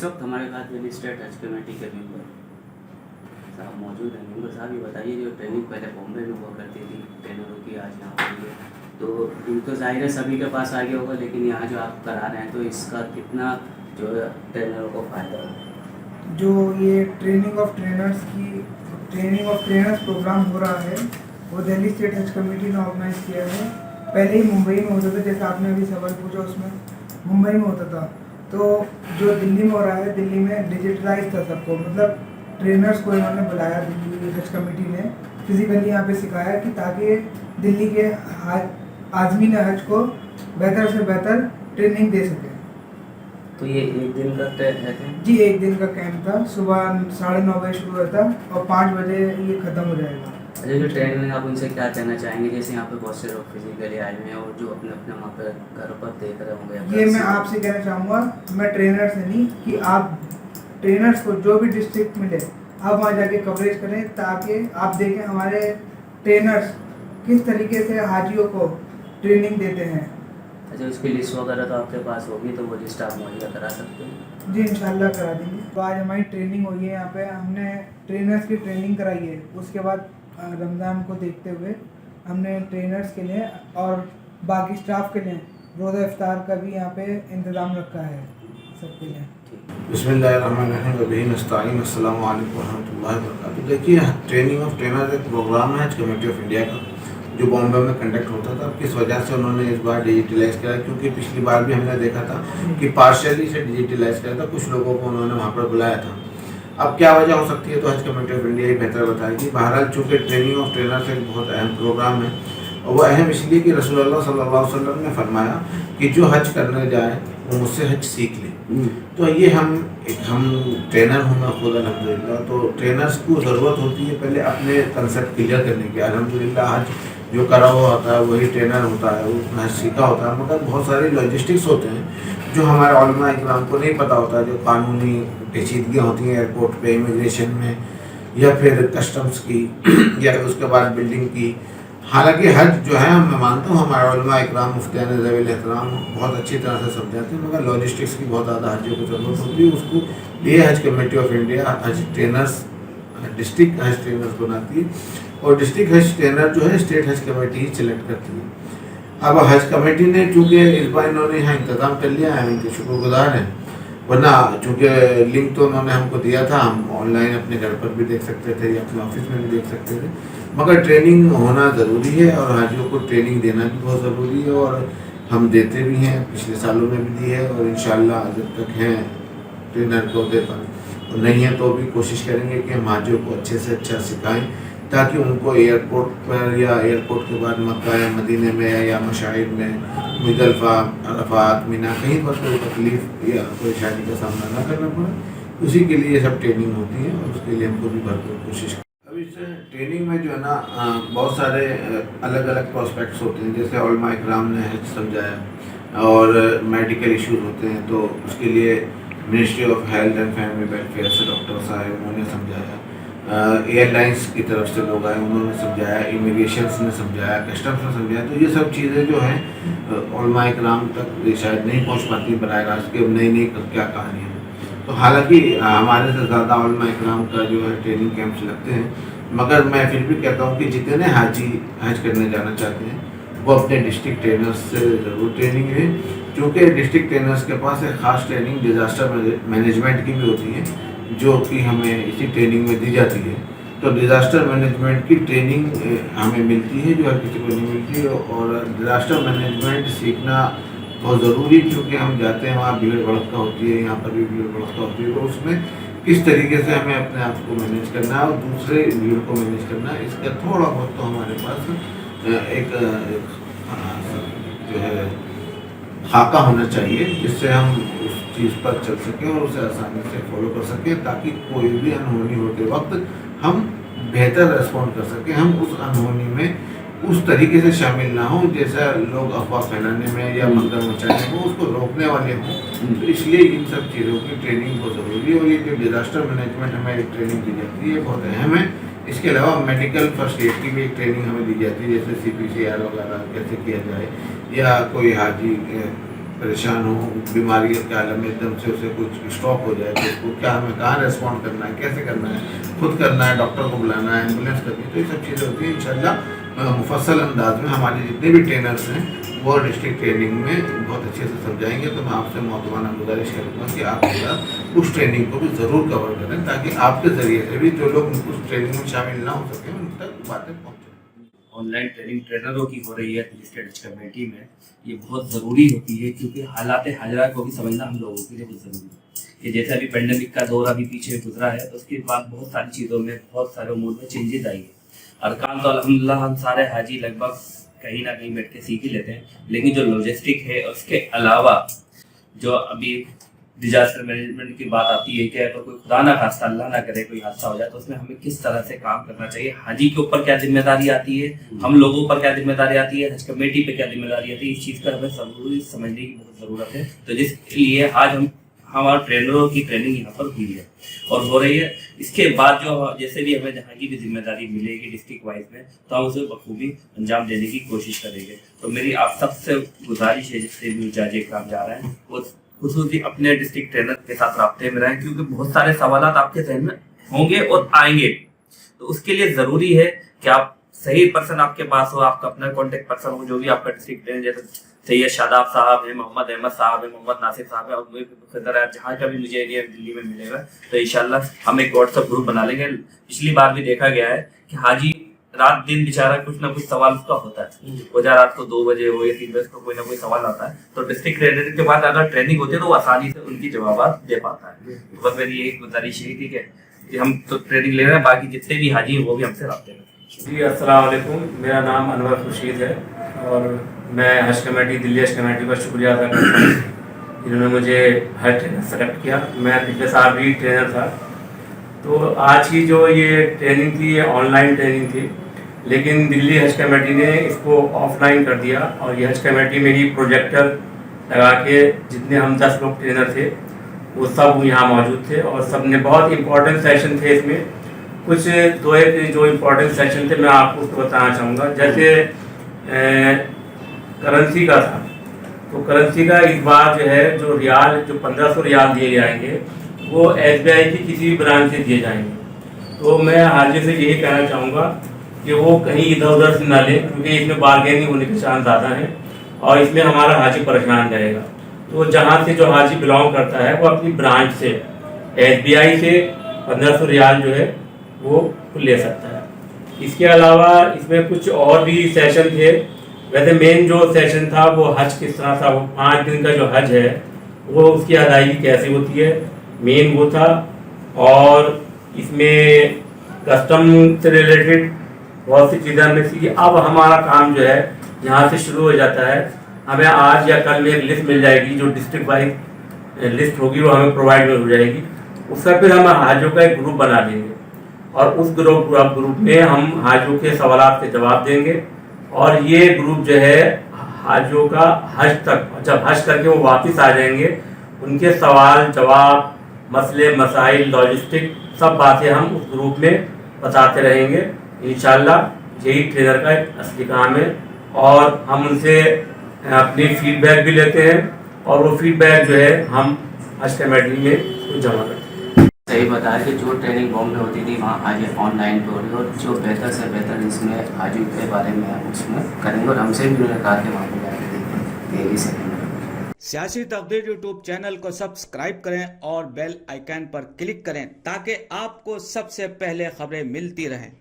इस वक्त हमारे साथ दिल्ली स्टेट हज कमेटी के मेंबर साहब मौजूद हैं। मेंबर साहब ये बताइए, जो ट्रेनिंग पहले बॉम्बे में हुआ करती थी ट्रेनरों की, आज यहाँ पर है, तो ज़ाहिर है सभी के पास आ गया होगा, लेकिन यहाँ जो आप करा रहे हैं तो इसका कितना जो है ट्रेनरों को फ़ायदा होगा? जो ये ट्रेनिंग ऑफ ट्रेनर्स प्रोग्राम हो रहा है वो दिल्ली स्टेट हज कमेटी ने ऑर्गेनाइज किया है। पहले ही मुंबई में होता था, जैसे आपने अभी सवाल पूछा उसमें मुंबई में होता था, तो जो दिल्ली में हो रहा है, दिल्ली में डिजिटलाइज था सबको, मतलब ट्रेनर्स को इन्होंने बुलाया, दिल्ली हज कमेटी ने फिजिकली यहाँ पे सिखाया कि ताकि दिल्ली के आज़मीन हज को बेहतर से बेहतर ट्रेनिंग दे सके। तो ये एक दिन का है? जी, एक दिन का कैंप था, सुबह 9:30 बजे शुरू हुआ था और 5 बजे ये ख़त्म हो जाएगा। अच्छा, जो ट्रेनर आप उनसे क्या कहना चाहेंगे? जैसे यहाँ पे बहुत से लोग फिजिकली आए हुए हैं और जो अपने अपने वहाँ पर घर पर देख रहे होंगे, ये मैं आपसे कहना चाहूँगा, मैं ट्रेनर से नहीं, कि आप ट्रेनर्स को जो भी डिस्ट्रिक्ट मिले आप वहाँ जाके कवरेज करें, ताकि आप देखें हमारे ट्रेनर्स किस तरीके से हाजियों को ट्रेनिंग देते हैं। अच्छा, उसकी लिस्ट वगैरह तो आपके पास होगी, तो वो लिस्ट आप मुहैया करा सकते हैं? जी, इंशाल्लाह करा देंगे। तो आज हमारी ट्रेनिंग हुई है, यहाँ पे हमने ट्रेनर्स की ट्रेनिंग कराई है। उसके बाद रमज़ान को देखते हुए हमने ट्रेनर्स के लिए और बाकी स्टाफ के लिए रोज़ा इफ्तार का भी यहाँ पे इंतज़ाम रखा है सबके लिए। बिस्मिल्लाहिर्रहमानिर्रहीम, अस्सलामु अलैकुम वरहमतुल्लाहि वबरकातुहू। देखिए, ट्रेनिंग ऑफ ट्रेनर्स एक प्रोग्राम है हज कमेटी ऑफ इंडिया का, जो बॉम्बे में कंडक्ट होता था। किस वजह से उन्होंने इस बार डिजिटलाइज किया, क्योंकि पिछली बार भी हमने देखा था कि पार्शियली से डिजिटलाइज किया था, कुछ लोगों को उन्होंने वहाँ पर बुलाया था। अब क्या वजह हो सकती है तो हज कमेटी ऑफ इंडिया ही बेहतर बताएगी। बहरहाल चूँकि ट्रेनिंग ऑफ ट्रेनर्स एक बहुत अहम प्रोग्राम है, और वो अहम इसलिए कि रसूलुल्लाह सल्लल्लाहु अलैहि वसल्लम ने फरमाया कि जो हज करने जाए वो मुझसे हज सीख ले। तो ये हम ट्रेनर हूँ मैं खुद अल्हम्दुलिल्लाह, तो ट्रेनर्स को ज़रूरत होती है पहले अपने कंसेप्ट क्लियर करने की। अल्हम्दुलिल्लाह हज जो करा हुआ होता है वही ट्रेनर होता है, उसमें हज सीखा होता है, मगर बहुत सारे लॉजिस्टिक्स होते हैं जो हमारे उलमा इकराम को नहीं पता होता, जो कानूनी पेचीदगियाँ होती हैं एयरपोर्ट पे, इमिग्रेशन में, या फिर कस्टम्स की या उसके बाद बिल्डिंग की। हालांकि हज जो है मैं मानता हूँ हमारे उलमा इकराम मुफ्तियान ज़वील एहतराम बहुत अच्छी तरह से समझाते हैं, मगर लॉजिस्टिक्स की बहुत ज़्यादा हजियों को ज़रूरत होती है। उसको लिए हज कमेटी ऑफ इंडिया हज ट्रेनर्स, डिस्ट्रिक्ट हज ट्रेनर्स बनाती है, और डिस्ट्रिक्ट हज ट्रेनर जो है स्टेट हज कमेटी ही सिलेक्ट करती है। अब हज कमेटी ने चूँकि इस बार इन्होंने यहाँ इंतज़ाम कर लिया है, इनके शुक्रगुजार हैं, वरना चूँकि लिंक तो उन्होंने हमको दिया था, हम ऑनलाइन अपने घर पर भी देख सकते थे या अपने ऑफिस में भी देख सकते थे, मगर ट्रेनिंग होना ज़रूरी है और हाजियों को ट्रेनिंग देना भी बहुत ज़रूरी है, और हम देते भी हैं, पिछले सालों में भी दी है, और इंशाल्लाह जब तक हैं ट्रेनर को दे पर, और नहीं है तो भी कोशिश करेंगे कि हम हाजियों को अच्छे से अच्छा सिखाएँ, ताकि उनको एयरपोर्ट पर या एयरपोर्ट के बाद मक्का या मदीने में या मशाहिर में, मुज़दलिफ़ा, अरफ़ात, मिना, कहीं पर कोई तकलीफ़ या कोई शादी का सामना ना करना पड़े, उसी के लिए सब ट्रेनिंग होती है, और उसके लिए हमको भी भरपूर कोशिश। अब इस ट्रेनिंग में जो है ना बहुत सारे अलग अलग प्रोस्पेक्ट्स होते हैं, जैसे उलमा इकराम ने समझाया, और मेडिकल इश्यूज़ होते हैं तो उसके लिए ministry of health and family welfare से डॉक्टर साहब उन्होंने समझाया, एयरलाइंस की तरफ से लोग आए उन्होंने समझाया, इमिग्रेशंस ने समझाया, कस्टम्स ने समझाया। तो ये सब चीज़ें जो हैं उलमा इकराम तक शायद नहीं पहुंच पाती बराह रास्त के, नई नई क्या कहानी है। तो हालांकि हमारे से ज़्यादा उलमा इकराम का जो है ट्रेनिंग कैंप्स लगते हैं, मगर मैं फिर भी कहता हूँ कि जितने हाजी हज करने जाना चाहते हैं वो अपने डिस्ट्रिक्ट ट्रेनर्स से ज़रूर ट्रेनिंग लें, क्योंकि डिस्ट्रिक्ट ट्रेनर्स के पास एक ख़ास ट्रेनिंग डिज़ास्टर मैनेजमेंट की भी होती है, जो कि हमें इसी ट्रेनिंग में दी जाती है। तो डिज़ास्टर मैनेजमेंट की ट्रेनिंग हमें मिलती है जो हर किसी को नहीं मिलती, और डिज़ास्टर मैनेजमेंट सीखना बहुत ज़रूरी, क्योंकि हम जाते हैं वहाँ भीड़ भड़का होती है, यहाँ पर भी भीड़ भड़का होती है, तो उसमें किस तरीके से हमें अपने आप को मैनेज करना है और दूसरे भीड़ को मैनेज करना है, इसका थोड़ा बहुत तो हमारे पास एक जो है खाका होना चाहिए, जिससे हम उस चीज़ पर चल सकें और उसे आसानी से फॉलो कर सकें, ताकि कोई भी अनहोनी होते वक्त हम बेहतर रेस्पॉन्ड कर सकें, हम उस अनहोनी में उस तरीके से शामिल ना हों जैसा लोग अफवाह फैलाने में या मंगर मचाने में उसको रोकने वाले हों। तो इसलिए इन सब चीज़ों की ट्रेनिंग बहुत ज़रूरी है, और ये जो डिज़ास्टर मैनेजमेंट हमें एक ट्रेनिंग दी जाती है बहुत अहम है। इसके अलावा मेडिकल फर्स्ट एड की भी एक ट्रेनिंग हमें दी जाती है, जैसे CPCR वगैरह कैसे किया जाए, या कोई हाजी परेशान हो, बीमारी के आलम में एकदम से उसे कुछ स्ट्रोक हो जाए तो उसको क्या हमें कहाँ रेस्पॉन्ड करना है, कैसे करना है, खुद करना है, डॉक्टर को बुलाना है, एम्बुलेंस करनी है, तो ये सब चीज़ें होती हैं। इंशाल्लाह मुफस्सल अंदाज में हमारे जितने भी ट्रेनर्स हैं वो डिस्ट्रिक्ट ट्रेनिंग में बहुत अच्छे से समझाएंगे। तो मैं आपसे मोहतबाना गुजारिश करूँगा कि आप उस ट्रेनिंग को भी ज़रूर कवर करें ताकि आपके ज़रिए से भी जो लोग उस ट्रेनिंग में शामिल ना हो सकें उन तक बातें पहुँचें। ऑनलाइन ट्रेनिंग ट्रेनरों की हो रही है दिल्ली हज कमेटी में, ये बहुत ज़रूरी होती है क्योंकि हालात हाजरा को भी समझना हम लोगों के लिए बहुत ज़रूरी है। ये जैसे अभी पेंडेमिक का दौर अभी पीछे गुजरा है तो उसके बाद बहुत सारी चीज़ों में बहुत सारे उमूर में चेंजेस आई है। अरकान तो अल्हम्दुलिल्लाह हम सारे हाजी लगभग कहीं ना कहीं बैठ के सीख ही लेते हैं, लेकिन जो लॉजिस्टिक है उसके अलावा जो अभी डिजास्टर मैनेजमेंट की बात आती है कि अगर कोई खुदा ना खास्ता अल्लाह ना करे कोई हादसा हो जाए तो उसमें हमें किस तरह से काम करना चाहिए, हाजी के ऊपर क्या जिम्मेदारी आती है, हम लोगों पर क्या जिम्मेदारी आती है, हज कमेटी पे क्या जिम्मेदारी आती है, इस चीज़ का हमें जरूरी समझने की बहुत ज़रूरत है। तो जिसके लिए आज हमारे ट्रेनरों की ट्रेनिंग यहाँ पर हुई है और हो रही है। इसके बाद जो जैसे भी हमें जहाँ की भी जिम्मेदारी मिलेगी डिस्ट्रिक्ट वाइज में तो हम उसे बखूबी अंजाम देने की कोशिश करेंगे। तो मेरी आप सबसे गुजारिश है जिससे भी जज एग्जाम जा रहे हैं वो खुसूसी अपने डिस्ट्रिक्ट ट्रेनर के साथ राब्ते में रहें क्योंकि बहुत सारे सवाल आपके जहन में होंगे और आएंगे। तो उसके लिए ज़रूरी है कि आप सही पर्सन आपके पास हो, आपका अपना कॉन्टेक्ट पर्सन हो, जो भी आपका डिस्ट्रिक्ट ट्रेनर जैसे सैयद शादाब साहब है, मोहम्मद अहमद साहब है, मोहम्मद नासिर साहब है, और जहाँ का भी मुझे एरिया दिल्ली में मिलेगा तो इंशाल्लाह हम एक व्हाट्सएप ग्रुप बना लेंगे। पिछली बार भी देखा गया है कि हाजी रात दिन बेचारा कुछ ना कुछ सवाल उसका होता है, वो जा रात को 2 बजे हो या 3 बजे को कोई ना कोई सवाल आता है तो डिस्ट्रिक्ट ट्रेनर के बाद अगर ट्रेनिंग होती है तो वो आसानी से उनकी जवाब दे पाता है। तो बस मेरी यही गुजारिश है, ठीक है, कि हम तो ट्रेनिंग ले रहे हैं, बाकी जितने भी हाजी हैं वो भी हमसे राब्ते में। जी अस्सलाम वालेकुम, मेरा नाम अनवर खुर्शीद है और मैं हज कमेटी दिल्ली हज कमेटी का शुक्रिया अदा करता हूँ जिन्होंने मुझे हज ट्रेनर सेलेक्ट किया। मैं पिछले साल भी ट्रेनर था। तो आज की जो ये ट्रेनिंग थी ये ऑनलाइन ट्रेनिंग थी, लेकिन दिल्ली हज कमेटी ने इसको ऑफलाइन कर दिया और ये हज कमेटी में ही प्रोजेक्टर लगा के जितने हम 10 लोग ट्रेनर थे वो सब यहाँ मौजूद थे और सब ने बहुत इम्पोर्टेंट सेशन थे। इसमें कुछ दो एक जो इम्पोर्टेंट सेशन थे मैं आपको उसको बताना चाहूँगा। जैसे करेंसी का था, तो करेंसी का इस बार जो है जो रियाल जो 1500 रियाल दिए जाएंगे वो SBI की किसी भी ब्रांच से दिए जाएंगे। तो मैं हाजी से यही कहना चाहूँगा कि वो कहीं इधर उधर से ना लें क्योंकि इसमें बार्गेनिंग होने के चांस ज़्यादा हैं और इसमें हमारा हाजी परेशान रहेगा। तो जहाँ से जो हाजी बिलोंग करता है वो अपनी ब्रांच से SBI से 1500 रियाल जो है वो ले सकता है। इसके अलावा इसमें कुछ और भी सेशन थे। वैसे मेन जो सेशन था वो हज किस तरह था, वो 5 दिन का जो हज है वो उसकी अदायगी कैसे होती है, मेन वो था। और इसमें कस्टम से रिलेटेड बहुत सी चीज़ें हमें सीखी। अब हमारा काम जो है यहाँ से शुरू हो जाता है। हमें आज या कल में एक लिस्ट मिल जाएगी जो डिस्ट्रिक्ट वाइज लिस्ट होगी, वो हमें प्रोवाइड हो जाएगी। उसका फिर हम हाजियों का एक ग्रुप बना देंगे और उस ग्रुप में हम हाजियों के सवालात के जवाब देंगे और ये ग्रुप जो है हाजियों का हज तक, जब हज करके वो वापस आ जाएंगे उनके सवाल जवाब, मसले मसाइल, लॉजिस्टिक सब बातें हम उस ग्रुप में बताते रहेंगे। इंशाल्लाह यही ट्रेनर का एक असली काम है और हम उनसे अपनी फीडबैक भी लेते हैं और वो फीडबैक जो है हम हज कमेटी में जमा करते हैं। सही बताया कि जो ट्रेनिंग बॉम्बे होती थी वहाँ आज ऑनलाइन पे हो रही है और जो बेहतर से बेहतर इसमें हाजी के बारे में हम उसमें करेंगे और हमसे भी उन्होंने कहा कि वहाँ पर जाकर देखेंगे सेकेंड। सियासी तकदीर यूट्यूब चैनल को सब्सक्राइब करें और बेल आइकन पर क्लिक करें ताकि आपको सबसे पहले खबरें मिलती रहें।